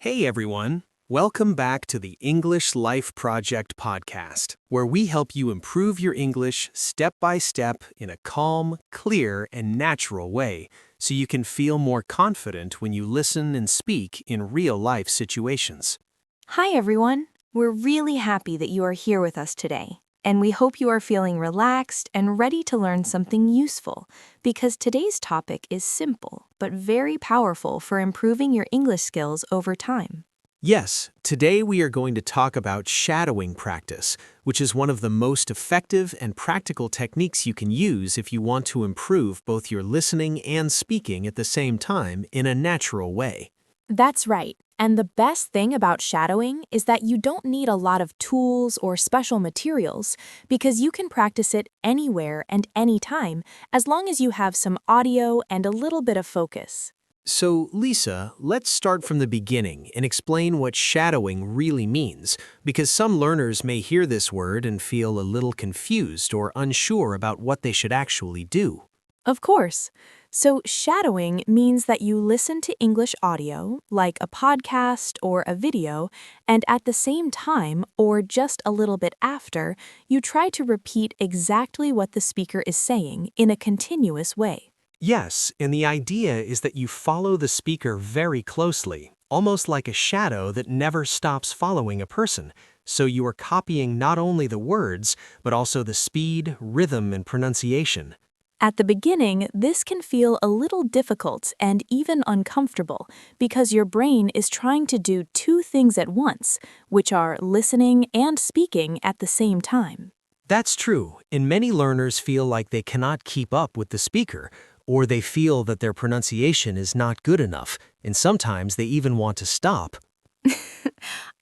Hey everyone! Welcome back to the English Life Project podcast, where we help you improve your English step by step in a calm, clear, and natural way so you can feel more confident when you listen and speak in real-life situations. Hi everyone! We're really happy that you are here with us today, and we hope you are feeling relaxed and ready to learn something useful, because today's topic is simple but very powerful for improving your English skills over time. Yes, today we are going to talk about shadowing practice, which is one of the most effective and practical techniques you can use if you want to improve both your listening and speaking at the same time in a natural way. That's right, and the best thing about shadowing is that you don't need a lot of tools or special materials because you can practice it anywhere and anytime as long as you have some audio and a little bit of focus. So, Lisa, let's start from the beginning and explain what shadowing really means, because some learners may hear this word and feel a little confused or unsure about what they should actually do. Of course. So shadowing means that you listen to English audio, like a podcast or a video, and at the same time, or just a little bit after, you try to repeat exactly what the speaker is saying in a continuous way. Yes, and the idea is that you follow the speaker very closely, almost like a shadow that never stops following a person. So you are copying not only the words, but also the speed, rhythm, and pronunciation. At the beginning, this can feel a little difficult and even uncomfortable because your brain is trying to do two things at once, which are listening and speaking at the same time. That's true, and many learners feel like they cannot keep up with the speaker, or they feel that their pronunciation is not good enough, and sometimes they even want to stop.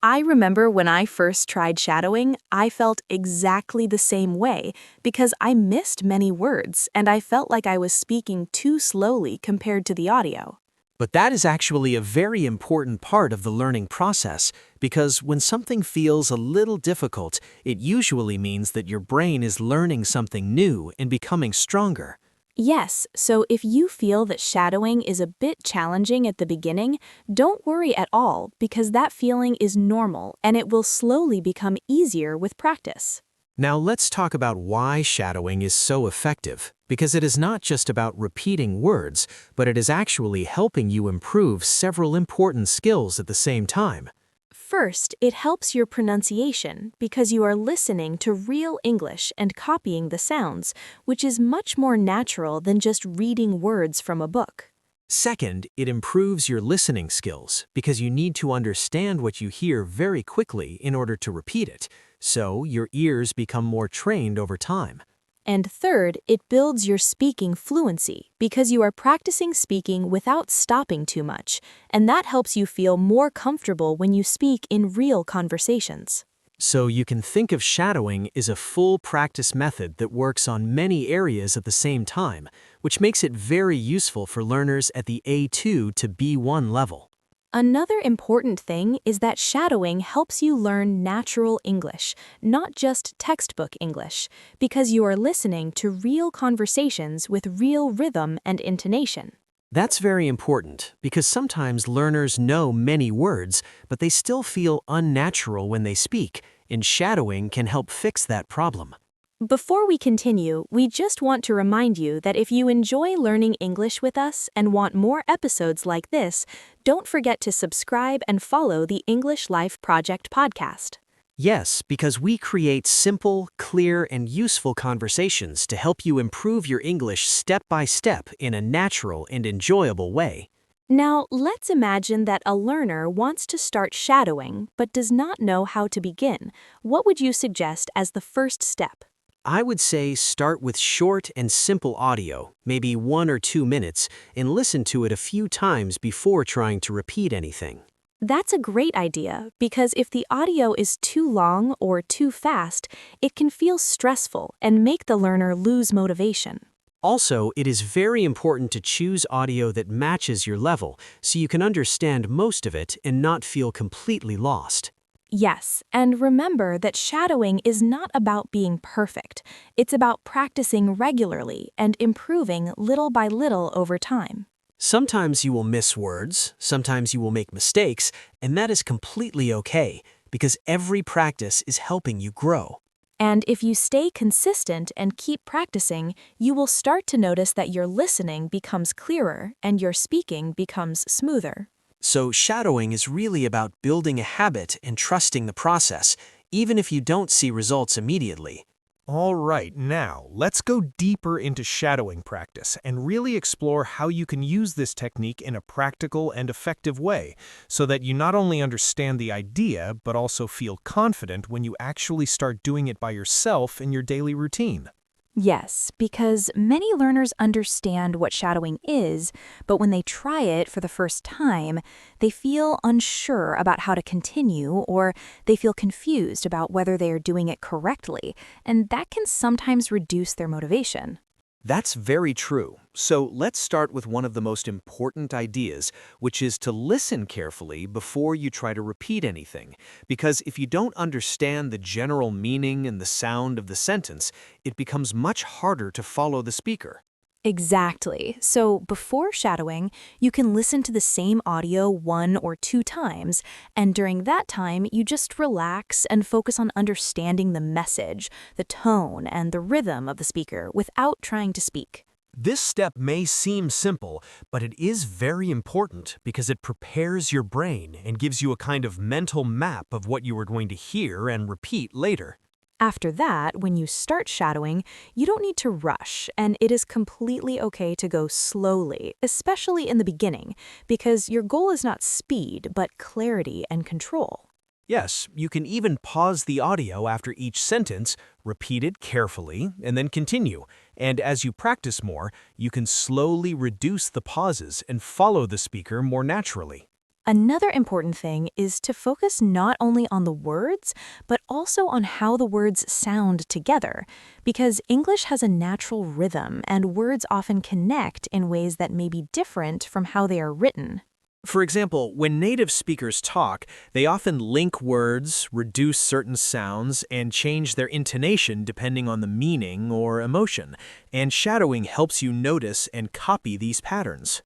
I remember when I first tried shadowing, I felt exactly the same way because I missed many words and I felt like I was speaking too slowly compared to the audio. But that is actually a very important part of the learning process, because when something feels a little difficult, it usually means that your brain is learning something new and becoming stronger. Yes, so if you feel that shadowing is a bit challenging at the beginning, don't worry at all because that feeling is normal and it will slowly become easier with practice. Now let's talk about why shadowing is so effective, because it is not just about repeating words, but it is actually helping you improve several important skills at the same time. First, it helps your pronunciation because you are listening to real English and copying the sounds, which is much more natural than just reading words from a book. Second, it improves your listening skills because you need to understand what you hear very quickly in order to repeat it, so your ears become more trained over time. And third, it builds your speaking fluency because you are practicing speaking without stopping too much, and that helps you feel more comfortable when you speak in real conversations. So you can think of shadowing as a full practice method that works on many areas at the same time, which makes it very useful for learners at the A2 to B1 level. Another important thing is that shadowing helps you learn natural English, not just textbook English, because you are listening to real conversations with real rhythm and intonation. That's very important because sometimes learners know many words, but they still feel unnatural when they speak, and shadowing can help fix that problem. Before we continue, we just want to remind you that if you enjoy learning English with us and want more episodes like this, don't forget to subscribe and follow the English Life Project podcast. Yes, because we create simple, clear, and useful conversations to help you improve your English step by step in a natural and enjoyable way. Now, let's imagine that a learner wants to start shadowing but does not know how to begin. What would you suggest as the first step? I would say start with short and simple audio, maybe 1 or 2 minutes, and listen to it a few times before trying to repeat anything. That's a great idea because if the audio is too long or too fast, it can feel stressful and make the learner lose motivation. Also, it is very important to choose audio that matches your level so you can understand most of it and not feel completely lost. Yes, and remember that shadowing is not about being perfect. It's about practicing regularly and improving little by little over time. Sometimes you will miss words, sometimes you will make mistakes, and that is completely okay because every practice is helping you grow. And if you stay consistent and keep practicing, you will start to notice that your listening becomes clearer and your speaking becomes smoother. So, shadowing is really about building a habit and trusting the process, even if you don't see results immediately. All right, now let's go deeper into shadowing practice and really explore how you can use this technique in a practical and effective way so that you not only understand the idea but also feel confident when you actually start doing it by yourself in your daily routine. Yes, because many learners understand what shadowing is, but when they try it for the first time, they feel unsure about how to continue or they feel confused about whether they are doing it correctly, and that can sometimes reduce their motivation. That's very true. So let's start with one of the most important ideas, which is to listen carefully before you try to repeat anything. Because if you don't understand the general meaning and the sound of the sentence, it becomes much harder to follow the speaker. Exactly. So before shadowing, you can listen to the same audio 1 or 2 times, and during that time, you just relax and focus on understanding the message, the tone, and the rhythm of the speaker without trying to speak. This step may seem simple, but it is very important because it prepares your brain and gives you a kind of mental map of what you are going to hear and repeat later. After that, when you start shadowing, you don't need to rush, and it is completely okay to go slowly, especially in the beginning, because your goal is not speed, but clarity and control. Yes, you can even pause the audio after each sentence, repeat it carefully, and then continue. And as you practice more, you can slowly reduce the pauses and follow the speaker more naturally. Another important thing is to focus not only on the words, but also on how the words sound together, because English has a natural rhythm and words often connect in ways that may be different from how they are written. For example, when native speakers talk, they often link words, reduce certain sounds, and change their intonation depending on the meaning or emotion. And shadowing helps you notice and copy these patterns.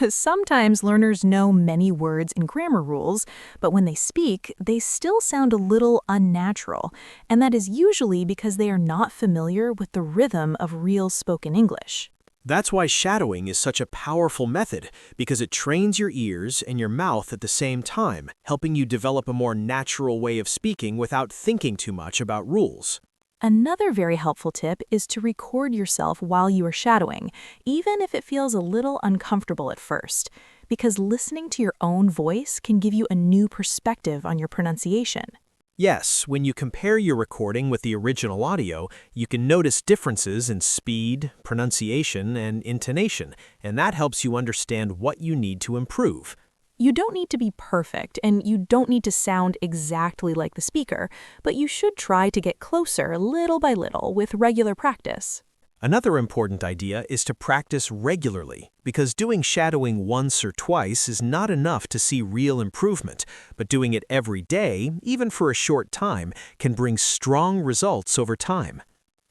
Sometimes learners know many words and grammar rules, but when they speak, they still sound a little unnatural, and that is usually because they are not familiar with the rhythm of real spoken English. That's why shadowing is such a powerful method, because it trains your ears and your mouth at the same time, helping you develop a more natural way of speaking without thinking too much about rules. Another very helpful tip is to record yourself while you are shadowing, even if it feels a little uncomfortable at first, because listening to your own voice can give you a new perspective on your pronunciation. Yes, when you compare your recording with the original audio, you can notice differences in speed, pronunciation, and intonation, and that helps you understand what you need to improve. You don't need to be perfect, and you don't need to sound exactly like the speaker, but you should try to get closer little by little with regular practice. Another important idea is to practice regularly, because doing shadowing once or twice is not enough to see real improvement, but doing it every day, even for a short time, can bring strong results over time.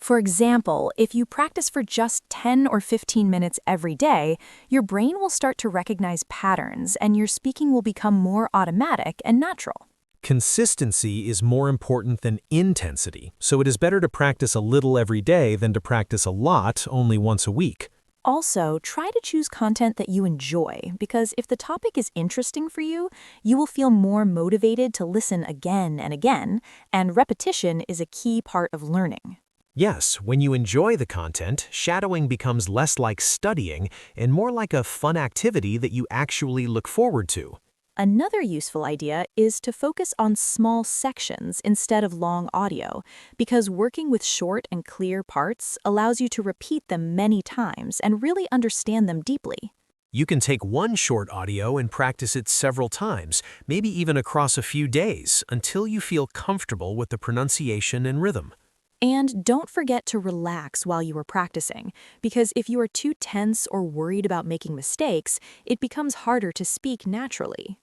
For example, if you practice for just 10 or 15 minutes every day, your brain will start to recognize patterns and your speaking will become more automatic and natural. Consistency is more important than intensity, so it is better to practice a little every day than to practice a lot only once a week. Also, try to choose content that you enjoy, because if the topic is interesting for you, you will feel more motivated to listen again and again, and repetition is a key part of learning. Yes, when you enjoy the content, shadowing becomes less like studying and more like a fun activity that you actually look forward to. Another useful idea is to focus on small sections instead of long audio, because working with short and clear parts allows you to repeat them many times and really understand them deeply. You can take one short audio and practice it several times, maybe even across a few days, until you feel comfortable with the pronunciation and rhythm. And don't forget to relax while you are practicing, because if you are too tense or worried about making mistakes, it becomes harder to speak naturally.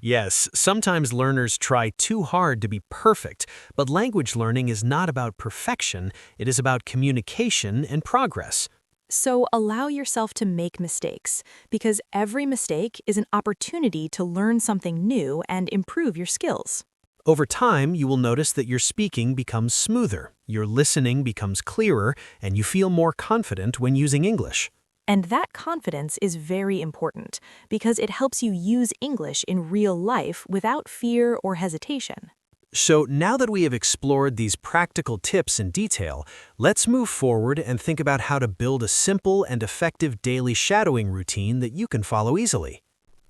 Yes, sometimes learners try too hard to be perfect, but language learning is not about perfection, it is about communication and progress. So allow yourself to make mistakes, because every mistake is an opportunity to learn something new and improve your skills. Over time, you will notice that your speaking becomes smoother, your listening becomes clearer, and you feel more confident when using English. And that confidence is very important because it helps you use English in real life without fear or hesitation. So now that we have explored these practical tips in detail, let's move forward and think about how to build a simple and effective daily shadowing routine that you can follow easily.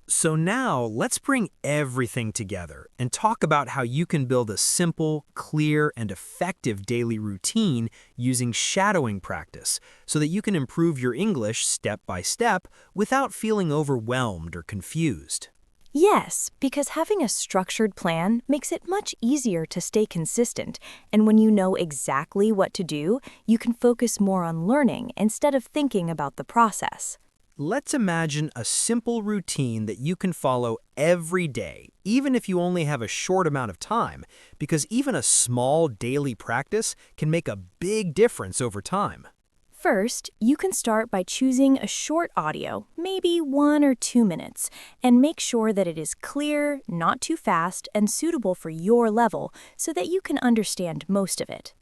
So now let's bring everything together and talk about how you can build a simple, clear, and effective daily routine using shadowing practice so that you can improve your English step by step without feeling overwhelmed or confused. Yes, because having a structured plan makes it much easier to stay consistent, and when you know exactly what to do, you can focus more on learning instead of thinking about the process. Let's imagine a simple routine that you can follow every day, even if you only have a short amount of time, because even a small daily practice can make a big difference over time. First, you can start by choosing a short audio, maybe 1 or 2 minutes, and make sure that it is clear, not too fast, and suitable for your level so that you can understand most of it.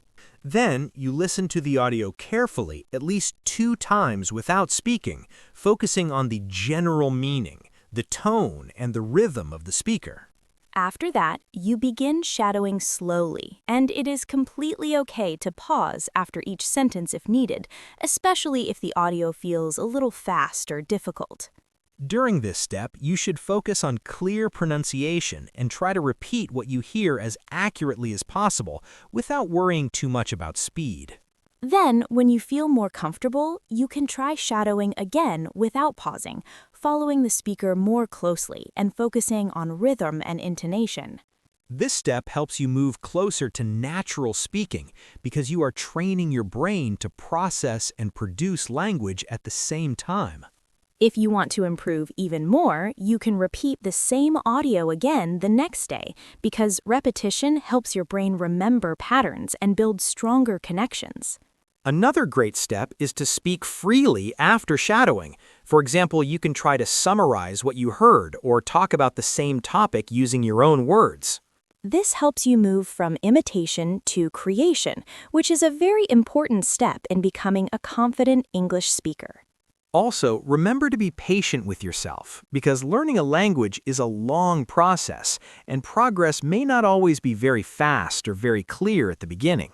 Then you listen to the audio carefully at least 2 times without speaking, focusing on the general meaning, the tone, and the rhythm of the speaker. After that, you begin shadowing slowly, and it is completely okay to pause after each sentence if needed, especially if the audio feels a little fast or difficult. During this step, you should focus on clear pronunciation and try to repeat what you hear as accurately as possible without worrying too much about speed. Then, when you feel more comfortable, you can try shadowing again without pausing, following the speaker more closely and focusing on rhythm and intonation. This step helps you move closer to natural speaking because you are training your brain to process and produce language at the same time. If you want to improve even more, you can repeat the same audio again the next day because repetition helps your brain remember patterns and build stronger connections. Another great step is to speak freely after shadowing. For example, you can try to summarize what you heard or talk about the same topic using your own words. This helps you move from imitation to creation, which is a very important step in becoming a confident English speaker. Also, remember to be patient with yourself, because learning a language is a long process, and progress may not always be very fast or very clear at the beginning.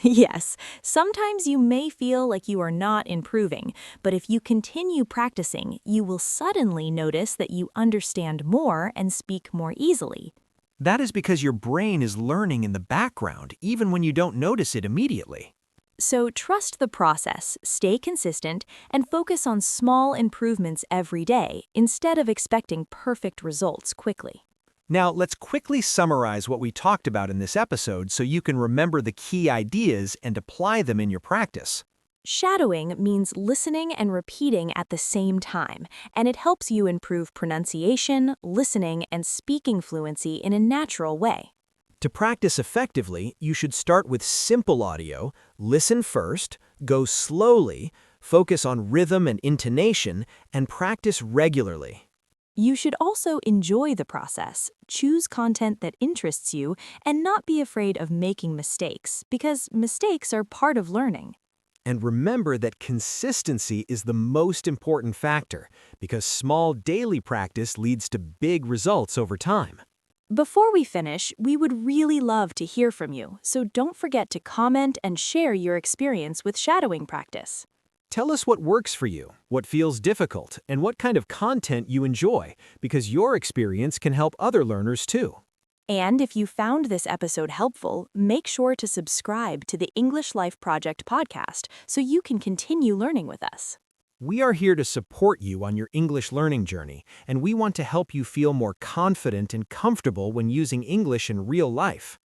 Yes, sometimes you may feel like you are not improving, but if you continue practicing, you will suddenly notice that you understand more and speak more easily. That is because your brain is learning in the background, even when you don't notice it immediately. So trust the process, stay consistent, and focus on small improvements every day instead of expecting perfect results quickly. Now, let's quickly summarize what we talked about in this episode so you can remember the key ideas and apply them in your practice. Shadowing means listening and repeating at the same time, and it helps you improve pronunciation, listening, and speaking fluency in a natural way. To practice effectively, you should start with simple audio, listen first, go slowly, focus on rhythm and intonation, and practice regularly. You should also enjoy the process, choose content that interests you, and not be afraid of making mistakes, because mistakes are part of learning. And remember that consistency is the most important factor, because small daily practice leads to big results over time. Before we finish, we would really love to hear from you, so don't forget to comment and share your experience with shadowing practice. Tell us what works for you, what feels difficult, and what kind of content you enjoy, because your experience can help other learners too. And if you found this episode helpful, make sure to subscribe to the English Life Project podcast so you can continue learning with us. We are here to support you on your English learning journey, and we want to help you feel more confident and comfortable when using English in real life.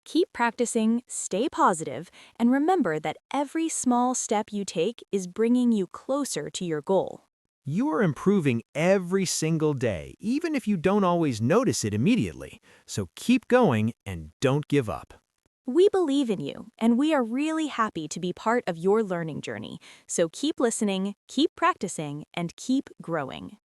Keep practicing, stay positive, and remember that every small step you take is bringing you closer to your goal. You are improving every single day, even if you don't always notice it immediately. So keep going and don't give up. We believe in you, and we are really happy to be part of your learning journey. So keep listening, keep practicing, and keep growing.